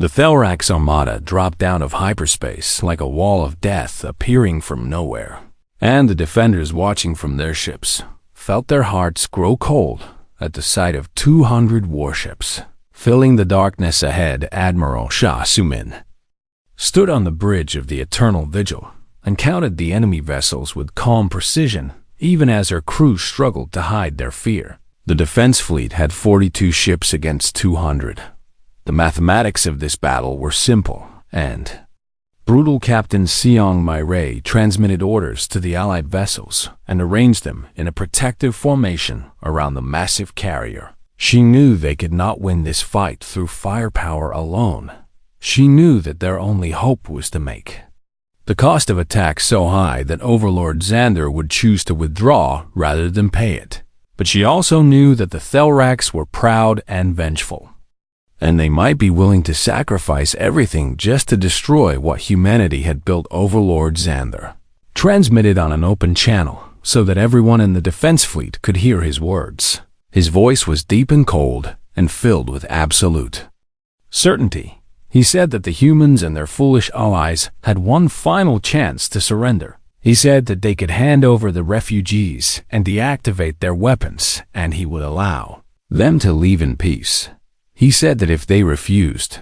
The Thelrax Armada dropped out of hyperspace like a wall of death appearing from nowhere, and the defenders watching from their ships felt their hearts grow cold at the sight of 200 warships. Filling the darkness ahead, Admiral Shah Sumin stood on the bridge of the Eternal Vigil and counted the enemy vessels with calm precision, even as her crew struggled to hide their fear. The defense fleet had 42 ships against 200. The mathematics of this battle were simple, and brutal Captain Seong Mai transmitted orders to the Allied vessels and arranged them in a protective formation around the massive carrier. She knew they could not win this fight through firepower alone. She knew that their only hope was to make the cost of attack so high that Overlord Xander would choose to withdraw rather than pay it. But she also knew that the Thelrax were proud and vengeful, and they might be willing to sacrifice everything just to destroy what humanity had built. Overlord Xander transmitted on an open channel so that everyone in the defense fleet could hear his words. His voice was deep and cold and filled with absolute certainty. He said that the humans and their foolish allies had one final chance to surrender. He said that they could hand over the refugees and deactivate their weapons, and he would allow them to leave in peace. He said that if they refused,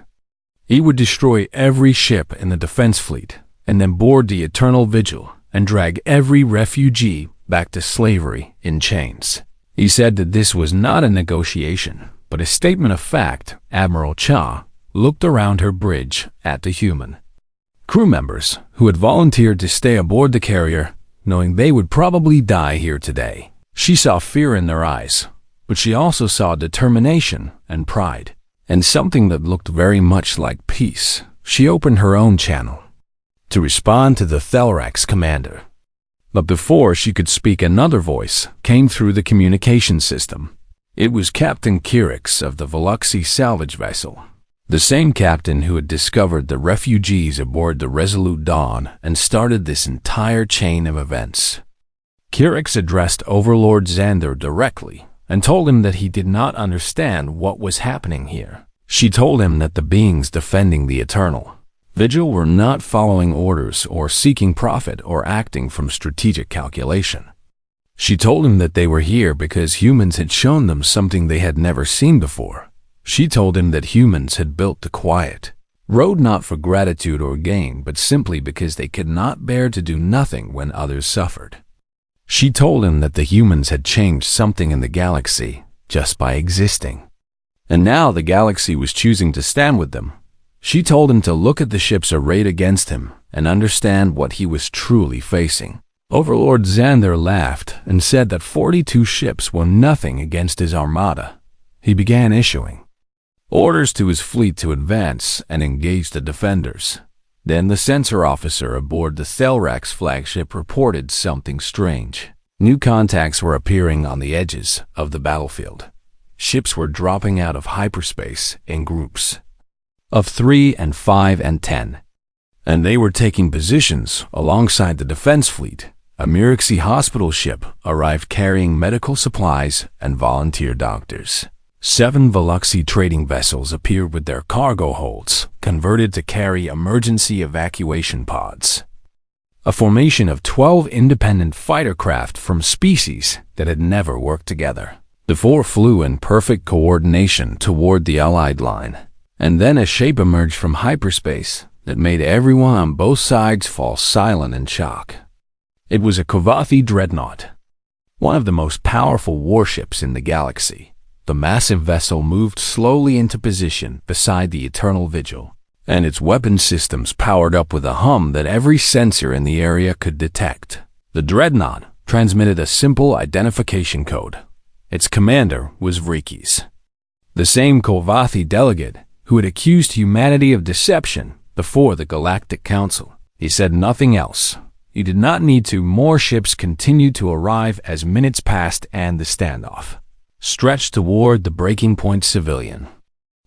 he would destroy every ship in the defense fleet and then board the Eternal Vigil and drag every refugee back to slavery in chains. He said that this was not a negotiation, but a statement of fact. Admiral Cha looked around her bridge at the human crew members who had volunteered to stay aboard the carrier, knowing they would probably die here today. She saw fear in their eyes, but she also saw determination and pride, and something that looked very much like peace. She opened her own channel to respond to the Thelrax commander. But before she could speak, another voice came through the communication system. It was Captain Kirix of the Veluxy salvage vessel, the same captain who had discovered the refugees aboard the Resolute Dawn and started this entire chain of events. Kirix addressed Overlord Xander directly and told him that he did not understand what was happening here. She told him that the beings defending the Eternal Vigil were not following orders or seeking profit or acting from strategic calculation. She told him that they were here because humans had shown them something they had never seen before. She told him that humans had built the quiet road not for gratitude or gain, but simply because they could not bear to do nothing when others suffered. She told him that the humans had changed something in the galaxy just by existing, and now the galaxy was choosing to stand with them. She told him to look at the ships arrayed against him and understand what he was truly facing. Overlord Xander laughed and said that 42 ships were nothing against his armada. He began issuing orders to his fleet to advance and engage the defenders. Then the sensor officer aboard the Thelrax flagship reported something strange. New contacts were appearing on the edges of the battlefield. Ships were dropping out of hyperspace in groups of 3 and 5 and 10, and they were taking positions alongside the defense fleet. A Myrixy hospital ship arrived carrying medical supplies and volunteer doctors. 7 Veluxy trading vessels appeared with their cargo holds converted to carry emergency evacuation pods. A formation of 12 independent fighter craft from species that had never worked together. The 4 flew in perfect coordination toward the Allied line, and then a shape emerged from hyperspace that made everyone on both sides fall silent in shock. It was a Kovathi dreadnought, one of the most powerful warships in the galaxy. The massive vessel moved slowly into position beside the Eternal Vigil, and its weapon systems powered up with a hum that every sensor in the area could detect. The dreadnought transmitted a simple identification code. Its commander was Vrikis, the same Kovathi delegate who had accused humanity of deception before the Galactic Council. He said nothing else. He did not need to. More ships continued to arrive as minutes passed and the standoff stretched toward the breaking point. Civilian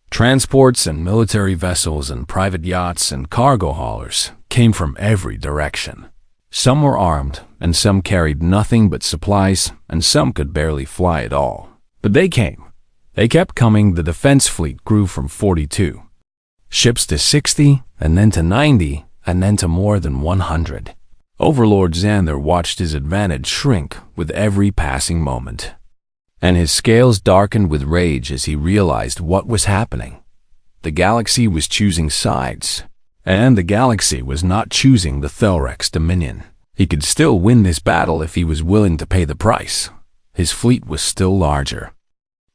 transports and military vessels and private yachts and cargo haulers came from every direction. Some were armed, and some carried nothing but supplies, and some could barely fly at all. But they came. They kept coming. The defense fleet grew from 42 ships to 60, and then to 90, and then to more than 100. Overlord Xander watched his advantage shrink with every passing moment, and his scales darkened with rage as he realized what was happening. The galaxy was choosing sides, and the galaxy was not choosing the Thelrex Dominion. He could still win this battle if he was willing to pay the price. His fleet was still larger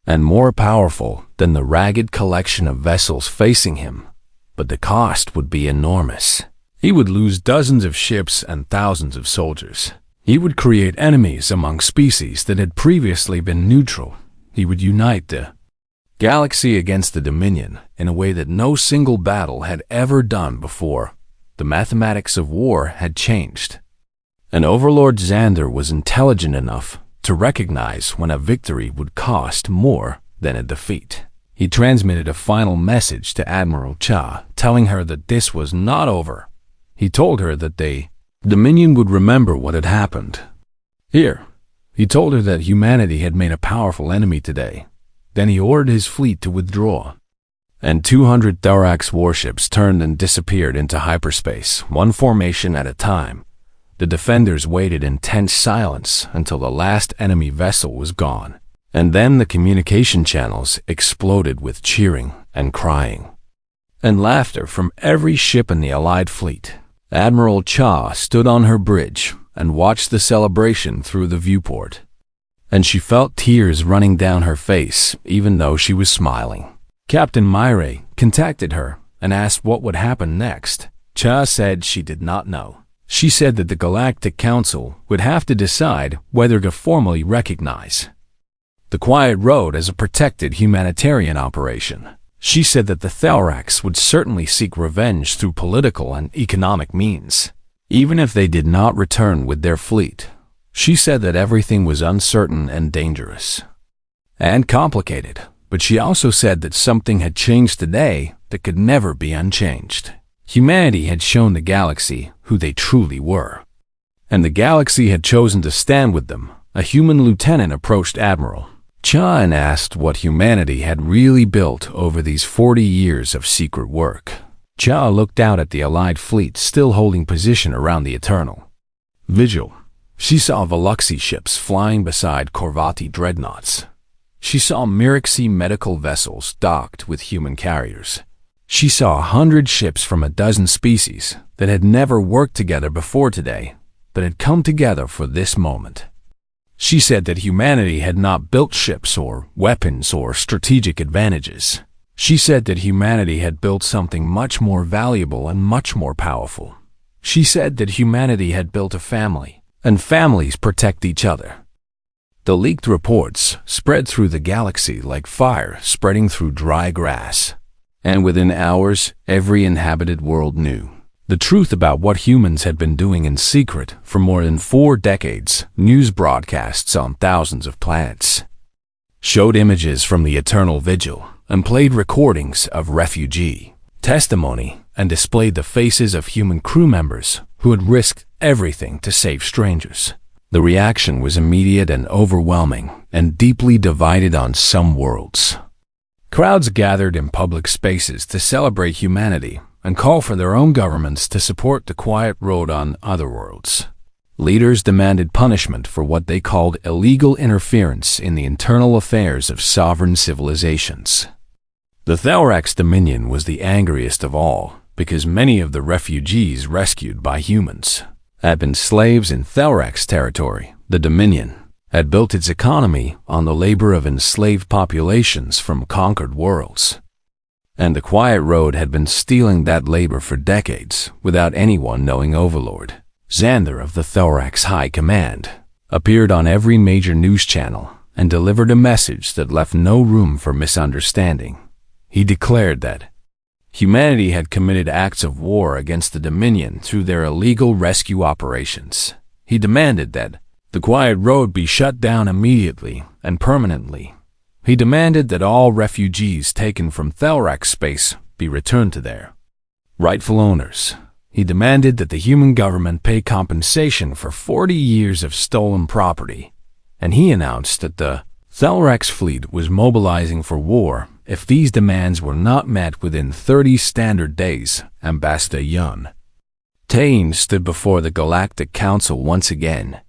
and more powerful than the ragged collection of vessels facing him, but the cost would be enormous. He would lose dozens of ships and thousands of soldiers. He would create enemies among species that had previously been neutral. He would unite the galaxy against the Dominion in a way that no single battle had ever done before. The mathematics of war had changed, and Overlord Xander was intelligent enough to recognize when a victory would cost more than a defeat. He transmitted a final message to Admiral Cha, telling her that this was not over. He told her that the Dominion would remember what had happened. He told her that humanity had made a powerful enemy today. Then he ordered his fleet to withdraw, and 200 Thorax warships turned and disappeared into hyperspace, one formation at a time. The defenders waited in tense silence until the last enemy vessel was gone, and then the communication channels exploded with cheering and crying and laughter from every ship in the Allied fleet. Admiral Cha stood on her bridge and watched the celebration through the viewport, and she felt tears running down her face even though she was smiling. Captain Myre contacted her and asked what would happen next. Cha said she did not know. She said that the Galactic Council would have to decide whether to formally recognize the Quiet Road as a protected humanitarian operation. She said that the Thelrax would certainly seek revenge through political and economic means, even if they did not return with their fleet. She said that everything was uncertain and dangerous and complicated, but she also said that something had changed today that could never be unchanged. Humanity had shown the galaxy who they truly were, and the galaxy had chosen to stand with them. A human lieutenant approached Admiral Cha and asked what humanity had really built over these 40 years of secret work. Cha looked out at the Allied fleet still holding position around the Eternal Vigil. She saw Veluxi ships flying beside Corvati dreadnoughts. She saw Myrixi medical vessels docked with human carriers. She saw 100 ships from a dozen species that had never worked together before today, but had come together for this moment. She said that humanity had not built ships or weapons or strategic advantages. She said that humanity had built something much more valuable and much more powerful. She said that humanity had built a family, and families protect each other. The leaked reports spread through the galaxy like fire spreading through dry grass, and within hours, every inhabited world knew the truth about what humans had been doing in secret for more than 4 decades. News broadcasts on thousands of planets showed images from the Eternal Vigil and played recordings of refugee testimony and displayed the faces of human crew members who had risked everything to save strangers. The reaction was immediate and overwhelming and deeply divided on some worlds. Crowds gathered in public spaces to celebrate humanity and call for their own governments to support the Quiet Road on other worlds. Leaders demanded punishment for what they called illegal interference in the internal affairs of sovereign civilizations. The Thelrax Dominion was the angriest of all because many of the refugees rescued by humans had been slaves in Thelrax territory. The Dominion had built its economy on the labor of enslaved populations from conquered worlds, and the Quiet Road had been stealing that labor for decades without anyone knowing. Overlord Xander of the Thelrax High Command appeared on every major news channel and delivered a message that left no room for misunderstanding. He declared that humanity had committed acts of war against the Dominion through their illegal rescue operations. He demanded that the Quiet Road be shut down immediately and permanently. He demanded that all refugees taken from Thelrax space be returned to their rightful owners. He demanded that the human government pay compensation for 40 years of stolen property, and he announced that the Thelrax's fleet was mobilizing for war if these demands were not met within 30 standard days. Ambassador Yun Tain stood before the Galactic Council once again.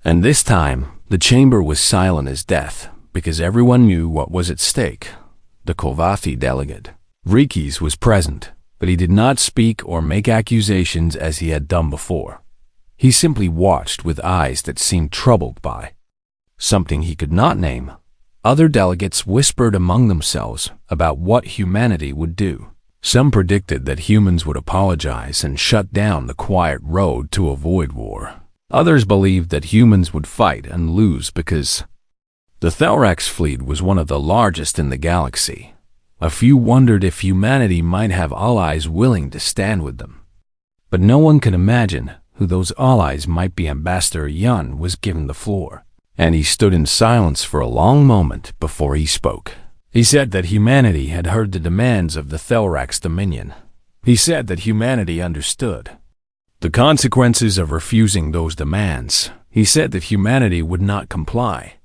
And this time, the chamber was silent as death, because everyone knew what was at stake. The Kolvathi delegate, Rikis, was present, but he did not speak or make accusations as he had done before. He simply watched with eyes that seemed troubled by something he could not name. Other delegates whispered among themselves about what humanity would do. Some predicted that humans would apologize and shut down the quiet road to avoid war. Others believed that humans would fight and lose because the Thelrax fleet was one of the largest in the galaxy. A few wondered if humanity might have allies willing to stand with them. But no one could imagine who those allies might be. Ambassador Yun was given the floor, and he stood in silence for a long moment before he spoke. He said that humanity had heard the demands of the Thelrax Dominion. He said that humanity understood the consequences of refusing those demands. He said that humanity would not comply.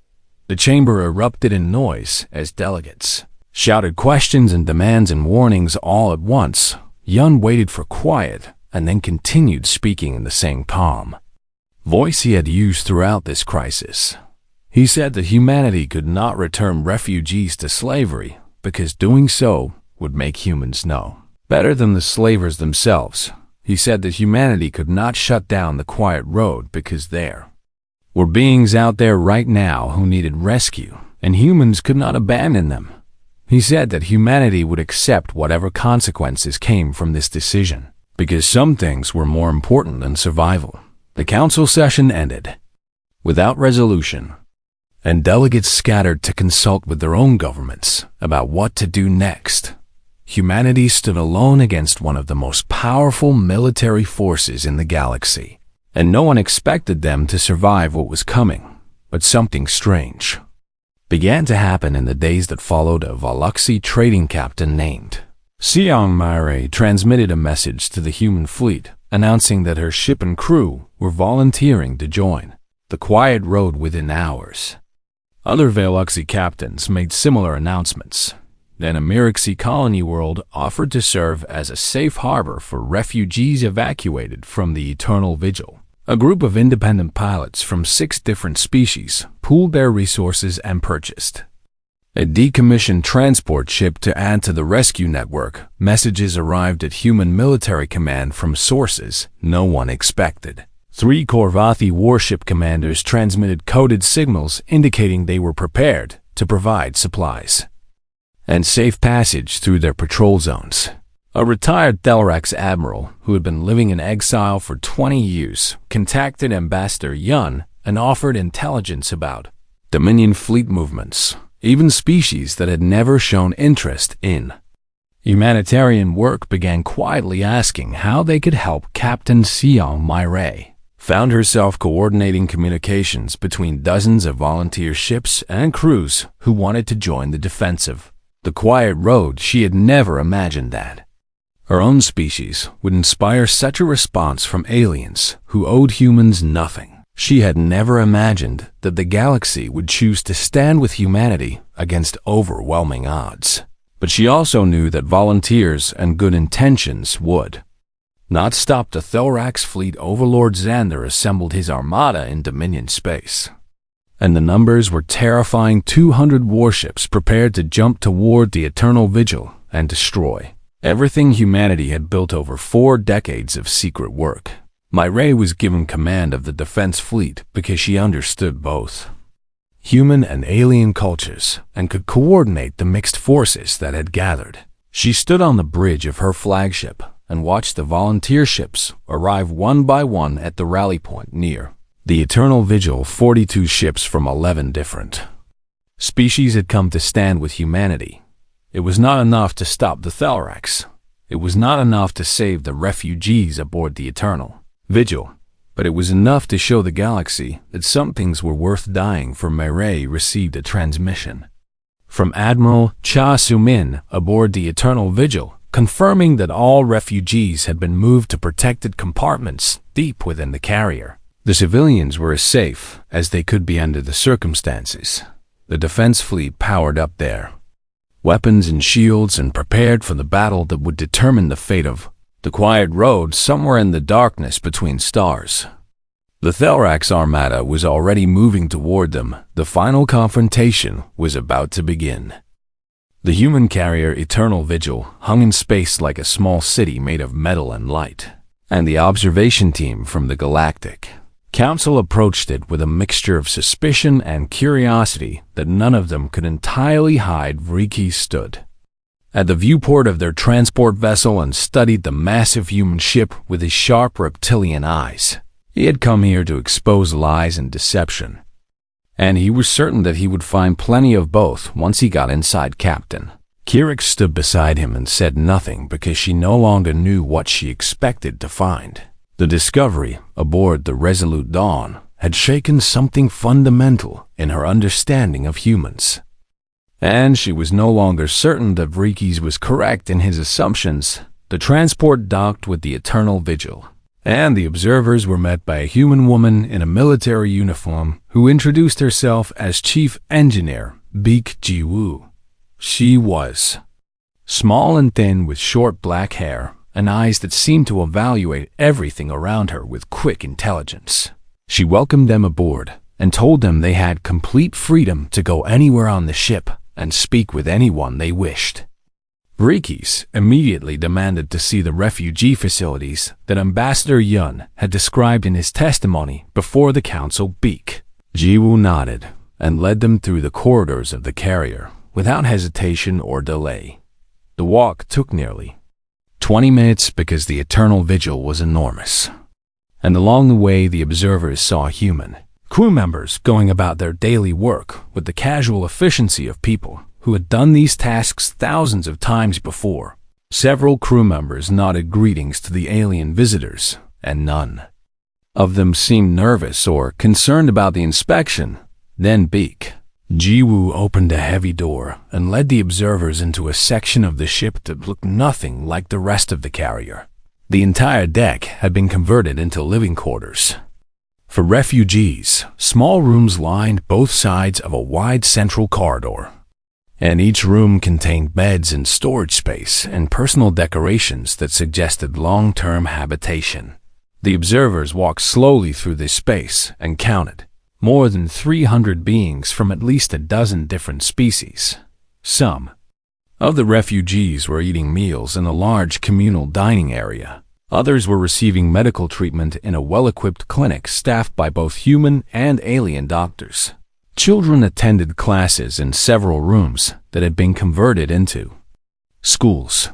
The chamber erupted in noise as delegates shouted questions and demands and warnings all at once. Yun waited for quiet and then continued speaking in the same calm voice he had used throughout this crisis. He said that humanity could not return refugees to slavery because doing so would make humans know better than the slavers themselves. He said that humanity could not shut down the quiet road because there were beings out there right now who needed rescue, and humans could not abandon them. He said that humanity would accept whatever consequences came from this decision, because some things were more important than survival. The council session ended without resolution, and delegates scattered to consult with their own governments about what to do next. Humanity stood alone against one of the most powerful military forces in the galaxy, and no one expected them to survive what was coming. But something strange began to happen in the days that followed. A Veluxi trading captain named Siong Myre transmitted a message to the human fleet announcing that her ship and crew were volunteering to join the quiet road within hours. Other Veluxi captains made similar announcements. Then a Mirixi colony world offered to serve as a safe harbor for refugees evacuated from the Eternal Vigil. A group of independent pilots from 6 different species pooled their resources and purchased a decommissioned transport ship to add to the rescue network. Messages arrived at human military command from sources no one expected. 3 Korvathi warship commanders transmitted coded signals indicating they were prepared to provide supplies and safe passage through their patrol zones. A retired Thelrax admiral who had been living in exile for 20 years contacted Ambassador Yun and offered intelligence about Dominion fleet movements, even species that had never shown interest in humanitarian work began quietly asking how they could help. Captain Siong Myre found herself coordinating communications between dozens of volunteer ships and crews who wanted to join the defensive. The quiet road. She had never imagined that her own species would inspire such a response from aliens who owed humans nothing. She had never imagined that the galaxy would choose to stand with humanity against overwhelming odds. But she also knew that volunteers and good intentions would not stop the Thelrax fleet. Overlord Xander assembled his armada in Dominion space, and the numbers were terrifying. 200 warships prepared to jump toward the Eternal Vigil and destroy everything humanity had built over 4 decades of secret work. Myre was given command of the defense fleet because she understood both human and alien cultures and could coordinate the mixed forces that had gathered. She stood on the bridge of her flagship and watched the volunteer ships arrive one by one at the rally point near the Eternal Vigil. 42 ships from 11 different species had come to stand with humanity. It was not enough to stop the Thelrax. It was not enough to save the refugees aboard the Eternal Vigil, but it was enough to show the galaxy that some things were worth dying for. Myre received a transmission from Admiral Cha Sumin aboard the Eternal Vigil, confirming that all refugees had been moved to protected compartments deep within the carrier. The civilians were as safe as they could be under the circumstances. The defense fleet powered up there, weapons and shields, and prepared for the battle that would determine the fate of the quiet road somewhere in the darkness between stars. The Thelrax armada was already moving toward them. The final confrontation was about to begin. The human carrier Eternal Vigil hung in space like a small city made of metal and light, and the observation team from the Galactic Council approached it with a mixture of suspicion and curiosity that none of them could entirely hide. Vriki stood at the viewport of their transport vessel and studied the massive human ship with his sharp reptilian eyes. He had come here to expose lies and deception, and he was certain that he would find plenty of both once he got inside. Captain Kirik stood beside him and said nothing because she no longer knew what she expected to find. The discovery aboard the Resolute Dawn had shaken something fundamental in her understanding of humans, and she was no longer certain that Vrikis was correct in his assumptions. The transport docked with the Eternal Vigil, and the observers were met by a human woman in a military uniform who introduced herself as Chief Engineer Beek Ji-woo. She was small and thin with short black hair and eyes that seemed to evaluate everything around her with quick intelligence. She welcomed them aboard and told them they had complete freedom to go anywhere on the ship and speak with anyone they wished. Vrikis immediately demanded to see the refugee facilities that Ambassador Yun had described in his testimony before the council. Beek Ji-woo nodded and led them through the corridors of the carrier without hesitation or delay. The walk took nearly 20 minutes because the Eternal Vigil was enormous, and along the way the observers saw human crew members going about their daily work with the casual efficiency of people who had done these tasks thousands of times before. Several crew members nodded greetings to the alien visitors, and none of them seemed nervous or concerned about the inspection. Then Beek Ji-woo opened a heavy door and led the observers into a section of the ship that looked nothing like the rest of the carrier. The entire deck had been converted into living quarters for refugees. Small rooms lined both sides of a wide central corridor, and each room contained beds and storage space and personal decorations that suggested long-term habitation. The observers walked slowly through this space and counted more than 300 beings from at least a dozen different species. Some of the refugees were eating meals in a large communal dining area. Others were receiving medical treatment in a well-equipped clinic staffed by both human and alien doctors. Children attended classes in several rooms that had been converted into schools,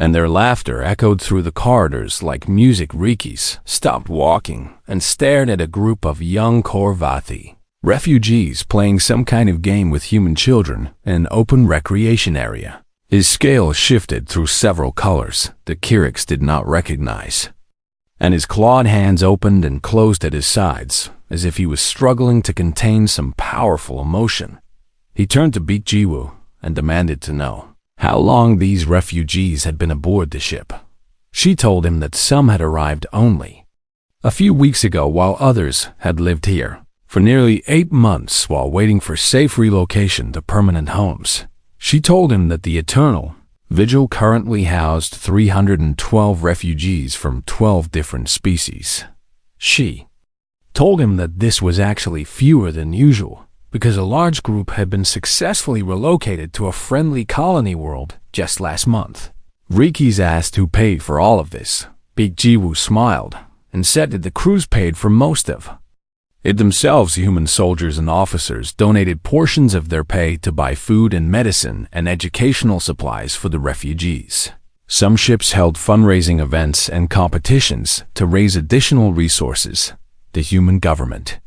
and their laughter echoed through the corridors like music. Rikis stopped walking and stared at a group of young Korvathi refugees playing some kind of game with human children in an open recreation area. His scale shifted through several colors that Kirix did not recognize, and his clawed hands opened and closed at his sides as if he was struggling to contain some powerful emotion. He turned to Beek Ji-woo and demanded to know how long these refugees had been aboard the ship. She told him that some had arrived only a few weeks ago, while others had lived here for nearly 8 months while waiting for safe relocation to permanent homes. She told him that the Eternal Vigil currently housed 312 refugees from 12 different species. She told him that this was actually fewer than usual, because a large group had been successfully relocated to a friendly colony world just last month. Rikis asked who paid for all of this. Beek Ji-woo smiled and said that the crews paid for most of it themselves. Human soldiers and officers donated portions of their pay to buy food and medicine and educational supplies for the refugees. Some ships held fundraising events and competitions to raise additional resources. The human government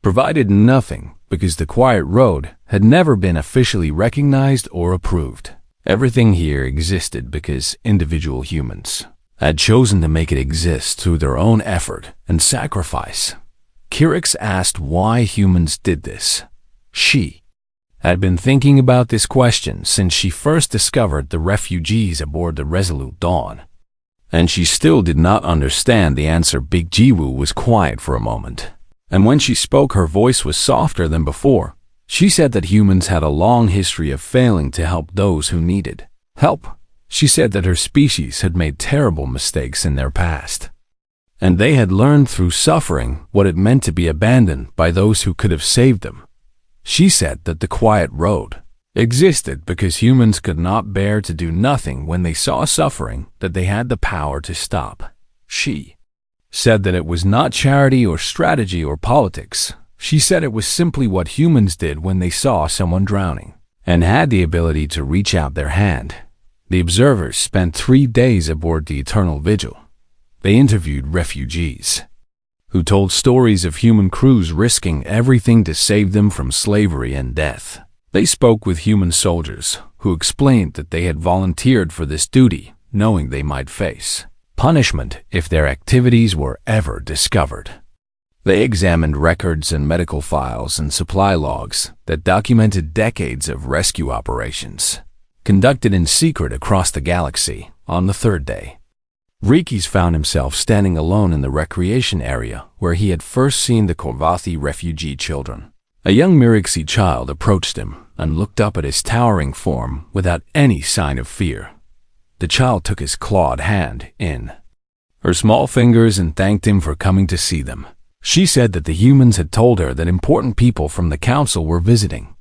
provided nothing because the Quiet Road had never been officially recognized or approved. Everything here existed because individual humans had chosen to make it exist through their own effort and sacrifice. Kirix asked why humans did this. She had been thinking about this question since she first discovered the refugees aboard the Resolute Dawn, and she still did not understand the answer. Beek Ji-woo was quiet for a moment, and when she spoke her voice was softer than before. She said that humans had a long history of failing to help those who needed help. She said that her species had made terrible mistakes in their past, and they had learned through suffering what it meant to be abandoned by those who could have saved them. She said that the quiet road existed because humans could not bear to do nothing when they saw suffering that they had the power to stop. She said that it was not charity or strategy or politics. She said it was simply what humans did when they saw someone drowning and had the ability to reach out their hand. The observers spent 3 days aboard the Eternal Vigil. They interviewed refugees who told stories of human crews risking everything to save them from slavery and death. They spoke with human soldiers who explained that they had volunteered for this duty, knowing they might face punishment if their activities were ever discovered. They examined records and medical files and supply logs that documented decades of rescue operations conducted in secret across the galaxy. On the 3rd day, Rikis found himself standing alone in the recreation area where he had first seen the Korvathi refugee children. A young Mirixi child approached him and looked up at his towering form without any sign of fear. The child took his clawed hand in her small fingers and thanked him for coming to see them. She said that the humans had told her that important people from the council were visiting,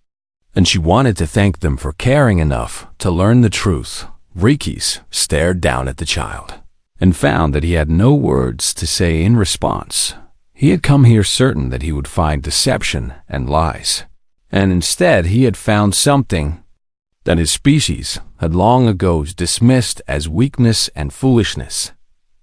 and she wanted to thank them for caring enough to learn the truth. Rikis stared down at the child and found that he had no words to say in response. He had come here certain that he would find deception and lies, and instead he had found something that his species had long ago dismissed as weakness and foolishness.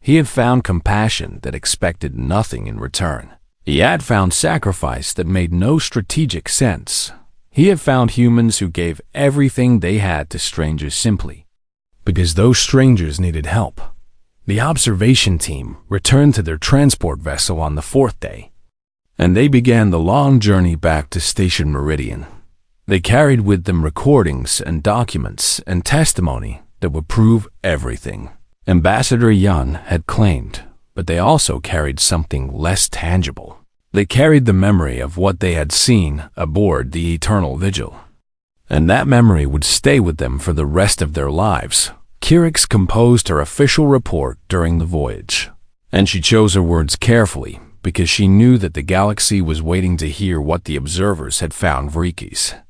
He had found compassion that expected nothing in return. He had found sacrifice that made no strategic sense. He had found humans who gave everything they had to strangers simply because those strangers needed help. The observation team returned to their transport vessel on the 4th day, and they began the long journey back to Station Meridian. They carried with them recordings and documents and testimony that would prove everything Ambassador Yun had claimed, but they also carried something less tangible. They carried the memory of what they had seen aboard the Eternal Vigil, and that memory would stay with them for the rest of their lives. Kirix composed her official report during the voyage, and she chose her words carefully because she knew that the galaxy was waiting to hear what the observers had found. Rikis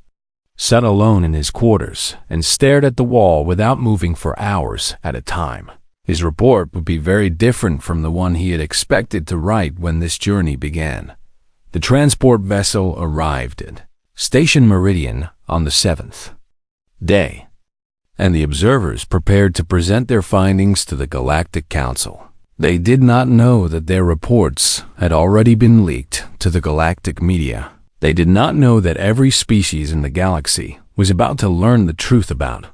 sat alone in his quarters and stared at the wall without moving for hours at a time. His report would be very different from the one he had expected to write when this journey began. The transport vessel arrived at Station Meridian on the 7th day, and the observers prepared to present their findings to the Galactic Council. They did not know that their reports had already been leaked to the galactic media. They did not know that every species in the galaxy was about to learn the truth about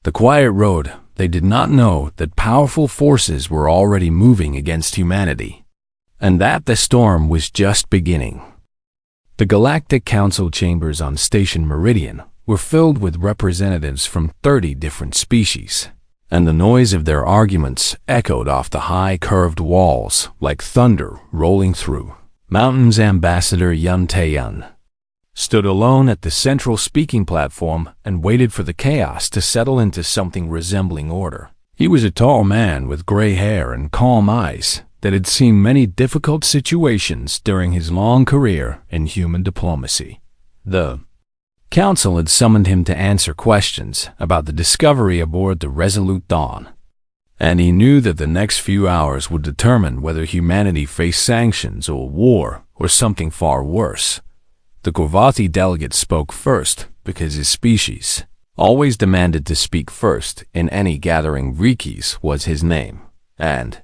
the quiet road. They did not know that powerful forces were already moving against humanity, and that the storm was just beginning. The Galactic Council chambers on Station Meridian were filled with representatives from 30 different species, and the noise of their arguments echoed off the high curved walls like thunder rolling through mountains. Ambassador Yun Taeyun stood alone at the central speaking platform and waited for the chaos to settle into something resembling order. He was a tall man with gray hair and calm eyes that had seen many difficult situations during his long career in human diplomacy. The council had summoned him to answer questions about the discovery aboard the Resolute Dawn, and he knew that the next few hours would determine whether humanity faced sanctions or war or something far worse. The Korvathi delegate spoke first because his species always demanded to speak first in any gathering. Rikis was his name, and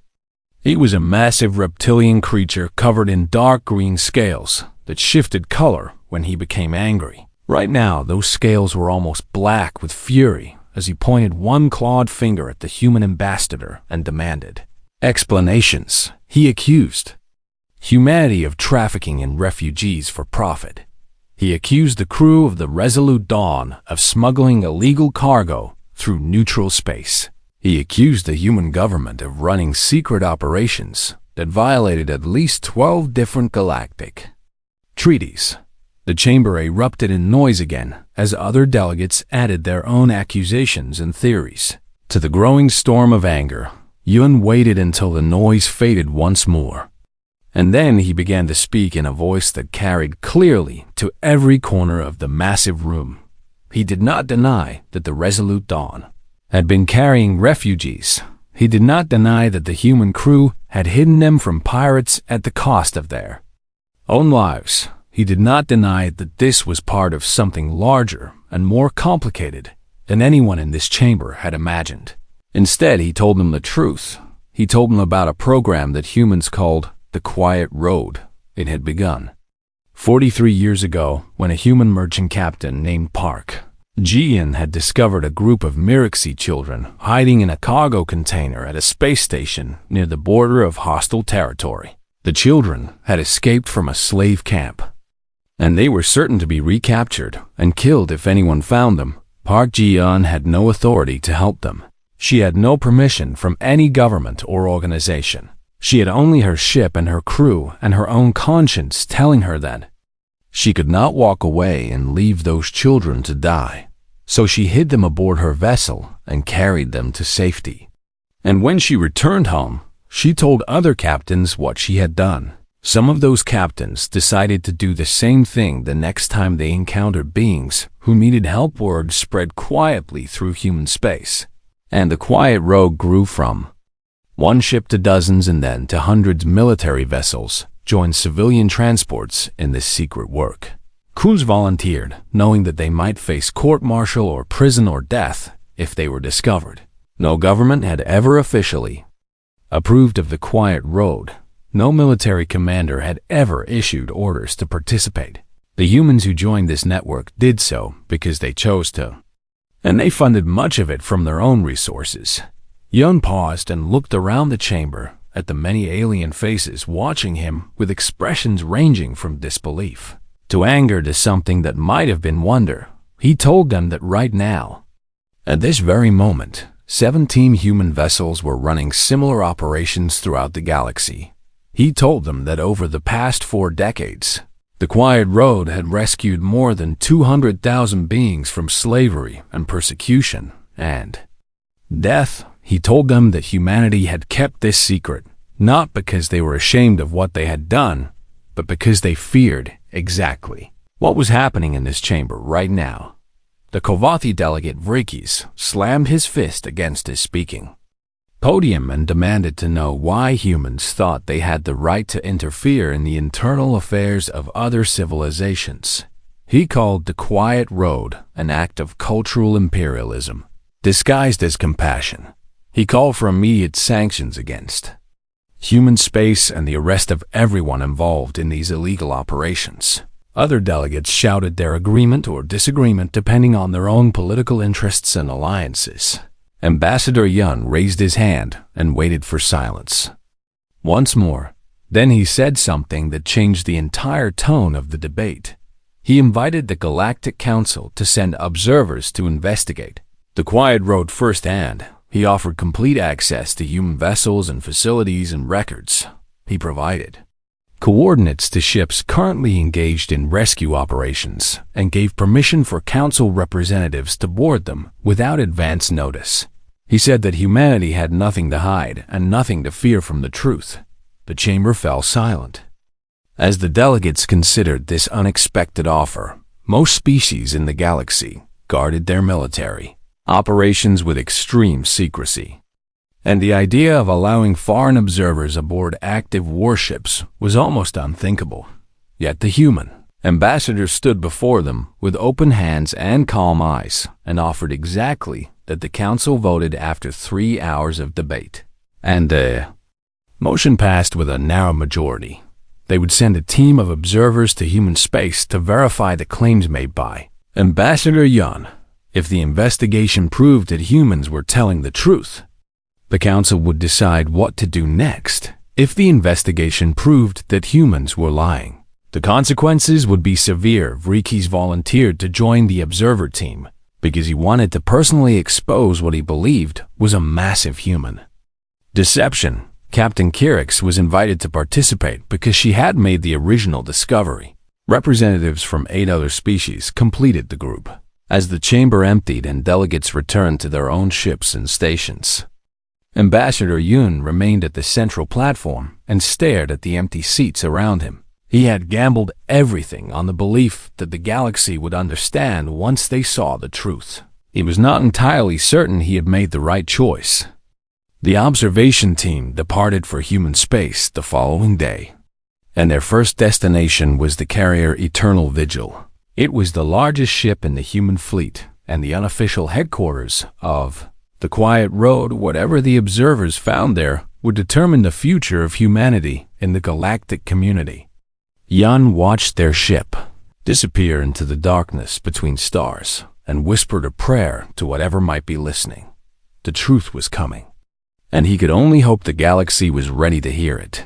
he was a massive reptilian creature covered in dark green scales that shifted color when he became angry. Right now, those scales were almost black with fury as he pointed one clawed finger at the human ambassador and demanded explanations. He accused humanity of trafficking in refugees for profit. He accused the crew of the Resolute Dawn of smuggling illegal cargo through neutral space. He accused the human government of running secret operations that violated at least 12 different galactic treaties. The chamber erupted in noise again as other delegates added their own accusations and theories. To the growing storm of anger, Yun waited until the noise faded once more. And then he began to speak in a voice that carried clearly to every corner of the massive room. He did not deny that the Resolute Dawn had been carrying refugees. He did not deny that the human crew had hidden them from pirates at the cost of their own lives. He did not deny that this was part of something larger and more complicated than anyone in this chamber had imagined. Instead, he told them the truth. He told them about a program that humans called the Quiet Road. It had begun 43 years ago when a human merchant captain named Park Jian had discovered a group of Miraxi children hiding in a cargo container at a space station near the border of hostile territory. The children had escaped from a slave camp, and they were certain to be recaptured and killed if anyone found them. Park Jian had no authority to help them. She had no permission from any government or organization. She had only her ship and her crew and her own conscience telling her that she could not walk away and leave those children to die. So she hid them aboard her vessel and carried them to safety. And when she returned home, she told other captains what she had done. Some of those captains decided to do the same thing the next time they encountered beings who needed help. Word spread quietly through human space, and the Quiet Road grew from one ship to dozens and then to hundreds. Military vessels joined civilian transports in this secret work. Crews volunteered, knowing that they might face court-martial or prison or death if they were discovered. No government had ever officially approved of the Quiet Road. No military commander had ever issued orders to participate. The humans who joined this network did so because they chose to, and they funded much of it from their own resources. Yun paused and looked around the chamber at the many alien faces watching him with expressions ranging from disbelief to anger to something that might have been wonder. He told them that right now, at this very moment, 17 human vessels were running similar operations throughout the galaxy. He told them that over the past 4 decades, the Quiet Road had rescued more than 200,000 beings from slavery and persecution and death. He told them that humanity had kept this secret, not because they were ashamed of what they had done, but because they feared exactly what was happening in this chamber right now. The Kovathi delegate Vrikis slammed his fist against his speaking podium and demanded to know why humans thought they had the right to interfere in the internal affairs of other civilizations. He called the Quiet Road an act of cultural imperialism, disguised as compassion. He called for immediate sanctions against human space and the arrest of everyone involved in these illegal operations. Other delegates shouted their agreement or disagreement depending on their own political interests and alliances. Ambassador Yun raised his hand and waited for silence. Once more, then he said something that changed the entire tone of the debate. He invited the Galactic Council to send observers to investigate the Quiet Road firsthand. He offered complete access to human vessels and facilities and records. He provided coordinates to ships currently engaged in rescue operations and gave permission for council representatives to board them without advance notice. He said that humanity had nothing to hide and nothing to fear from the truth. The chamber fell silent. As the delegates considered this unexpected offer, most species in the galaxy guarded their military operations with extreme secrecy, and the idea of allowing foreign observers aboard active warships was almost unthinkable. Yet the human ambassador stood before them with open hands and calm eyes and offered exactly that the council voted after 3 hours of debate. And the motion passed with a narrow majority. They would send a team of observers to human space to verify the claims made by Ambassador Yun. If the investigation proved that humans were telling the truth, the council would decide what to do next. If the investigation proved that humans were lying, the consequences would be severe. Vrikis volunteered to join the observer team because he wanted to personally expose what he believed was a massive human deception. Captain Kirix was invited to participate because she had made the original discovery. Representatives from 8 other species completed the group. As the chamber emptied and delegates returned to their own ships and stations, Ambassador Yun remained at the central platform and stared at the empty seats around him. He had gambled everything on the belief that the galaxy would understand once they saw the truth. He was not entirely certain he had made the right choice. The observation team departed for human space the following day, and their first destination was the carrier Eternal Vigil. It was the largest ship in the human fleet and the unofficial headquarters of the Quiet Road. Whatever the observers found there would determine the future of humanity in the galactic community. Yun watched their ship disappear into the darkness between stars and whispered a prayer to whatever might be listening. The truth was coming, and he could only hope the galaxy was ready to hear it.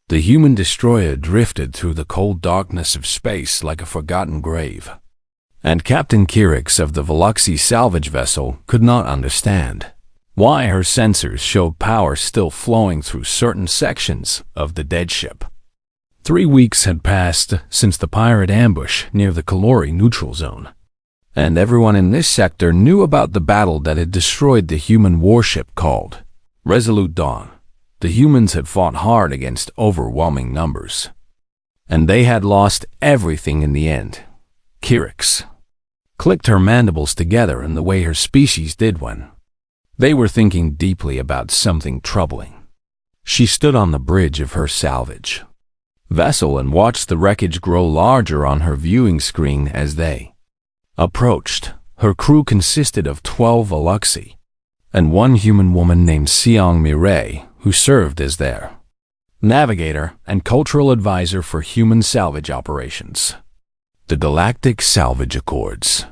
The human destroyer drifted through the cold darkness of space like a forgotten grave, and Captain Kirix of the Veloxi salvage vessel could not understand why her sensors showed power still flowing through certain sections of the dead ship. 3 weeks had passed since the pirate ambush near the Kalori neutral zone, and everyone in this sector knew about the battle that had destroyed the human warship called Resolute Dawn. The humans had fought hard against overwhelming numbers, and they had lost everything in the end. Kirix clicked her mandibles together in the way her species did when they were thinking deeply about something troubling. She stood on the bridge of her salvage vessel and watched the wreckage grow larger on her viewing screen as they approached. Her crew consisted of 12 Veloxi and 1 human woman named Seong Mireille, who served as their navigator and cultural advisor for human salvage operations. The Galactic Salvage Accords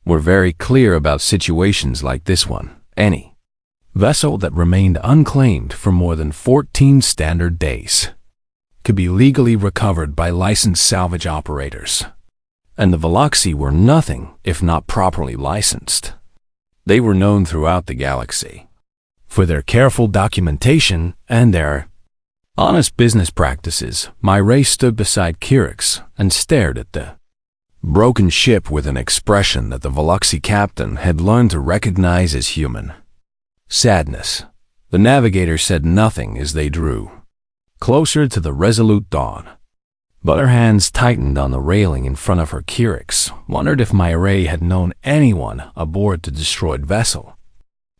were very clear about situations like this one. Any vessel that remained unclaimed for more than 14 standard days could be legally recovered by licensed salvage operators, and the Veloxi were nothing if not properly licensed. They were known throughout the galaxy for their careful documentation and their honest business practices. Mireille stood beside Kirix and stared at the broken ship with an expression that the Veloxi captain had learned to recognize as human sadness. The navigator said nothing as they drew closer to the Resolute Dawn, but her hands tightened on the railing in front of her. Kirix wondered if Mireille had known anyone aboard the destroyed vessel,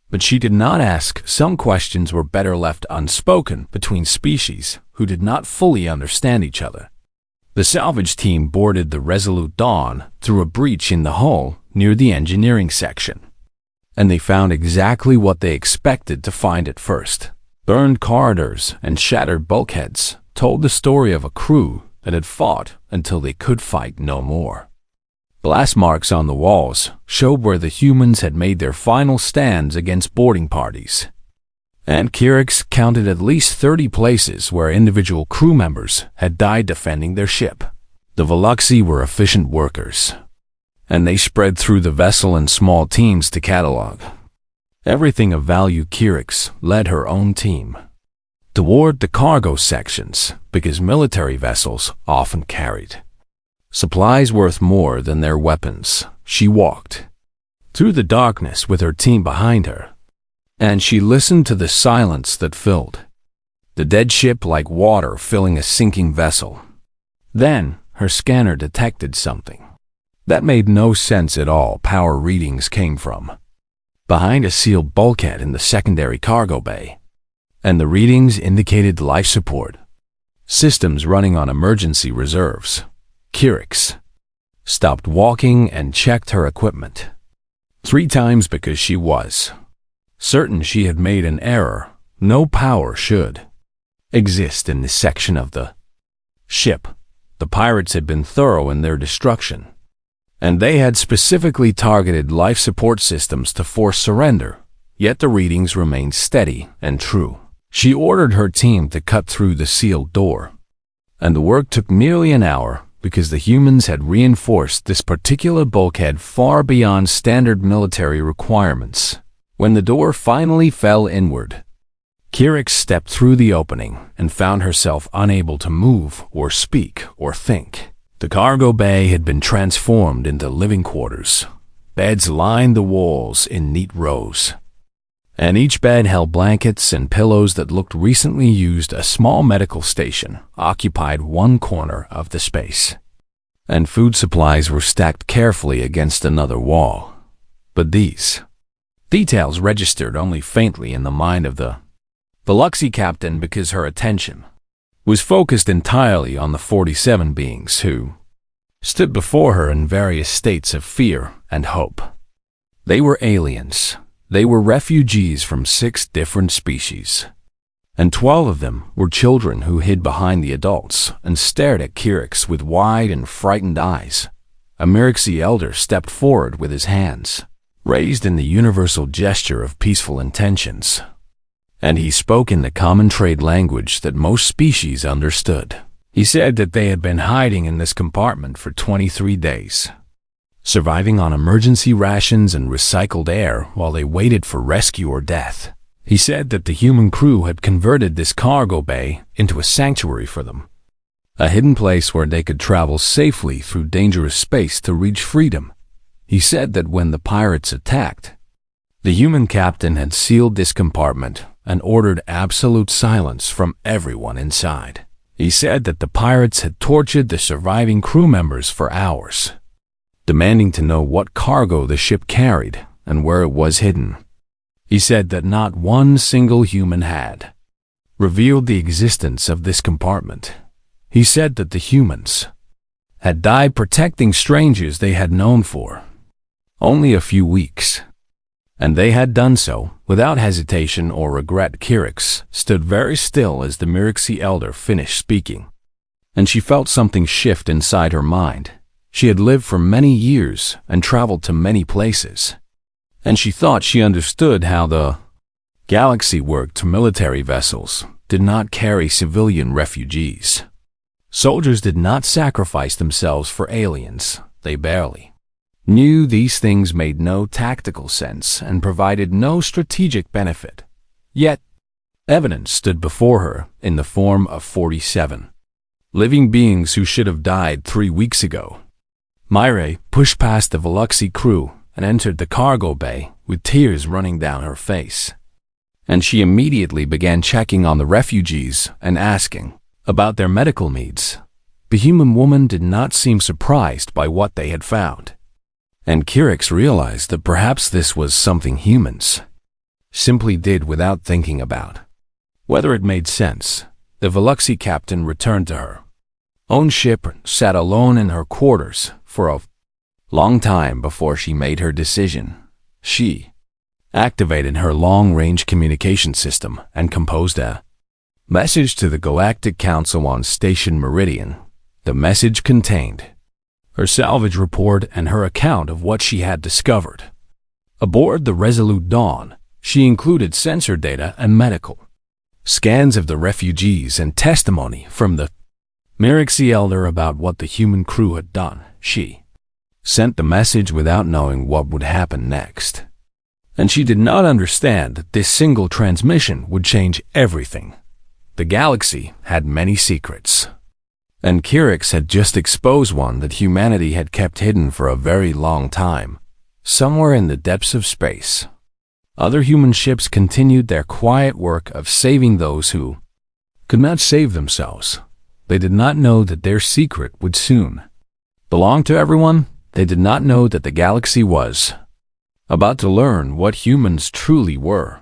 but she did not ask. Some questions were better left unspoken between species who did not fully understand each other. The salvage team boarded the Resolute Dawn through a breach in the hull near the engineering section, and they found exactly what they expected to find at first. Burned corridors and shattered bulkheads told the story of a crew that had fought until they could fight no more. Blast marks on the walls showed where the humans had made their final stands against boarding parties, and Kirix counted at least 30 places where individual crew members had died defending their ship. The Veloxi were efficient workers, and they spread through the vessel in small teams to catalog everything of value. Kirix led her own team toward the cargo sections because military vessels often carried supplies worth more than their weapons. She walked through the darkness with her team behind her, and she listened to the silence that filled the dead ship like water filling a sinking vessel. Then her scanner detected something that made no sense at all. Power readings came from behind a sealed bulkhead in the secondary cargo bay, and the readings indicated life support systems running on emergency reserves. Kirix stopped walking and checked her equipment 3 times because she was certain she had made an error. No power should exist in this section of the ship. The pirates had been thorough in their destruction, and they had specifically targeted life support systems to force surrender, yet the readings remained steady and true. She ordered her team to cut through the sealed door, and the work took nearly an hour because the humans had reinforced this particular bulkhead far beyond standard military requirements. When the door finally fell inward, Kirix stepped through the opening and found herself unable to move or speak or think. The cargo bay had been transformed into living quarters. Beds lined the walls in neat rows, and each bed held blankets and pillows that looked recently used. A small medical station occupied one corner of the space, and food supplies were stacked carefully against another wall. But these details registered only faintly in the mind of the Biloxi captain, because her attention was focused entirely on the 47 beings who stood before her in various states of fear and hope. They were aliens. They were refugees from 6 different species, and 12 of them were children who hid behind the adults and stared at Kirix with wide and frightened eyes. A Mirixi elder stepped forward with his hands raised in the universal gesture of peaceful intentions, and he spoke in the common trade language that most species understood. He said that they had been hiding in this compartment for 23 days, surviving on emergency rations and recycled air while they waited for rescue or death. He said that the human crew had converted this cargo bay into a sanctuary for them, a hidden place where they could travel safely through dangerous space to reach freedom. He said that when the pirates attacked, the human captain had sealed this compartment and ordered absolute silence from everyone inside. He said that the pirates had tortured the surviving crew members for hours, demanding to know what cargo the ship carried and where it was hidden. He said that not one single human had revealed the existence of this compartment. He said that the humans had died protecting strangers they had known for only a few weeks, and they had done so without hesitation or regret. Kirix stood very still as the Mirixi elder finished speaking, and she felt something shift inside her mind. She had lived for many years and traveled to many places, and she thought she understood how the galaxy worked. Military vessels did not carry civilian refugees. Soldiers did not sacrifice themselves for aliens. They barely knew these things made no tactical sense and provided no strategic benefit. Yet, evidence stood before her in the form of 47 living beings who should have died 3 weeks ago. Myre pushed past the Biloxi crew and entered the cargo bay with tears running down her face, and she immediately began checking on the refugees and asking about their medical needs. The human woman did not seem surprised by what they had found, and Kirix realized that perhaps this was something humans simply did without thinking about whether it made sense. The Biloxi captain returned to her own ship and sat alone in her quarters for a long time before she made her decision. She activated her long-range communication system and composed a message to the Galactic Council on Station Meridian. The message contained her salvage report and her account of what she had discovered. Aboard the Resolute Dawn, she included sensor data and medical scans of the refugees and testimony from the Mirixi elder about what the human crew had done. She sent the message without knowing what would happen next, and she did not understand that this single transmission would change everything. The galaxy had many secrets, and Kirix had just exposed one that humanity had kept hidden for a very long time, somewhere in the depths of space. Other human ships continued their quiet work of saving those who could not save themselves. They did not know that their secret would soon belong to everyone. They did not know that the galaxy was about to learn what humans truly were.